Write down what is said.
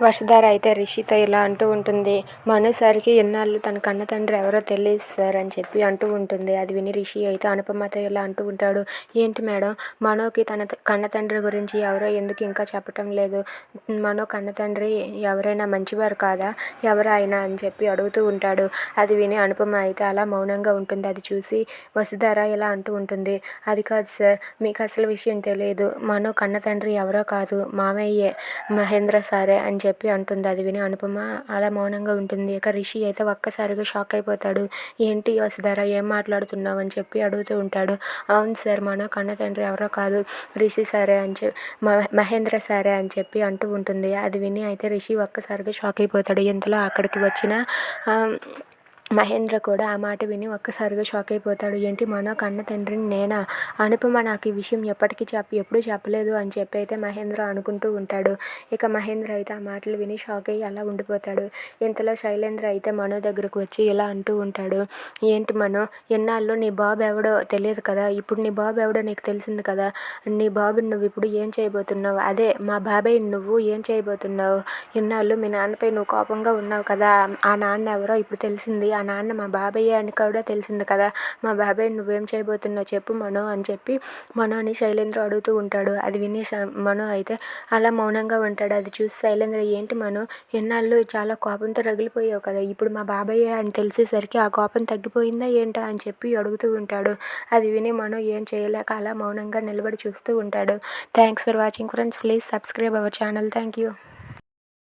వసుధార అయితే రిషితో ఇలా అంటూ ఉంటుంది. మను సార్కి ఎన్నాళ్ళు తన కన్న తండ్రి ఎవరో తెలియదు సార్ అని చెప్పి అంటూ ఉంటుంది. అది విని రిషి అయితే అనుపమతో ఇలా అంటూ ఉంటాడు. ఏంటి మేడం, మనోకి తన కన్న తండ్రి గురించి ఎవరో ఎందుకు ఇంకా చెప్పటం లేదు? మనో కన్న తండ్రి ఎవరైనా మంచివారు కాదా? ఎవరు ఆయన అని చెప్పి అడుగుతూ ఉంటాడు. అది విని అనుపమ అయితే అలా మౌనంగా ఉంటుంది. అది చూసి వసుధార ఇలా అంటూ ఉంటుంది. అది కాదు సార్, మీకు అసలు విషయం తెలియదు. మనో కన్న తండ్రి ఎవరో కాదు, మామయ్యే, మహేంద్ర సారే అని చెప్పి అంటుంది. అది విని అనుపమ అలా మౌనంగా ఉంటుంది. ఇక రిషి అయితే ఒక్కసారిగా షాక్ అయిపోతాడు. ఏంటి వసుధార, ఏం మాట్లాడుతున్నావు అని చెప్పి అడుగుతూ ఉంటాడు. అవును సార్, మనో కన్న తండ్రి ఎవరో కాదు, రిషి సారే అని మహేంద్ర సారే అని చెప్పి అంటూ ఉంటుంది. అది విని అయితే రిషి ఒక్కసారిగా షాక్ అయిపోతాడు. ఇంతలో అక్కడికి వచ్చిన మహేంద్ర కూడా ఆ మాట విని ఒక్కసారిగా షాక్ అయిపోతాడు. ఏంటి, మనో కన్న తండ్రిని నేనా? అనుపమ నాకు ఈ విషయం ఎప్పుడూ చెప్పలేదు అని చెప్పి అయితే మహేంద్ర అనుకుంటూ ఉంటాడు. ఇక మహేంద్ర అయితే ఆ మాటలు విని షాక్ అయ్యి అలా ఉండిపోతాడు. ఇంతలో శైలేంద్ర అయితే మనో దగ్గరకు వచ్చి ఇలా అంటూ ఉంటాడు. ఏంటి మనో, ఎన్నాళ్ళు నీ బాబు ఎవడో తెలియదు కదా, ఇప్పుడు నీ బాబు ఎవడో నీకు తెలిసింది కదా, నీ బాబుని నువ్వు ఇప్పుడు ఏం చేయబోతున్నావు? అదే మా బాబాయ్ నువ్వు ఏం చేయబోతున్నావు? ఇన్నాళ్ళు మీ నాన్నపై నువ్వు కోపంగా ఉన్నావు కదా, ఆ నాన్న ఎవరో ఇప్పుడు తెలిసింది, ఆ నాన్న మా బాబాయ్ అని కూడా తెలిసింది కదా, మా బాబాయ్ నువ్వేం చేయబోతున్నావు చెప్పు మనో అని చెప్పి మనోని శైలేంద్ర అడుగుతూ ఉంటాడు. అది విని మనో అయితే అలా మౌనంగా ఉంటాడు. అది చూసి శైలేంద్ర, ఏంటి మనో, ఎన్నాళ్ళు చాలా కోపంతో రగిలిపోయావు కదా, ఇప్పుడు మా బాబాయ్ అని తెలిసేసరికి ఆ కోపం తగ్గిపోయిందా ఏంటా అని చెప్పి అడుగుతూ ఉంటాడు. అది విని మనో ఏం చేయలేక అలా మౌనంగా నిలబడి చూస్తూ ఉంటాడు. Thanks for watching friends. Please subscribe our channel. Thank you.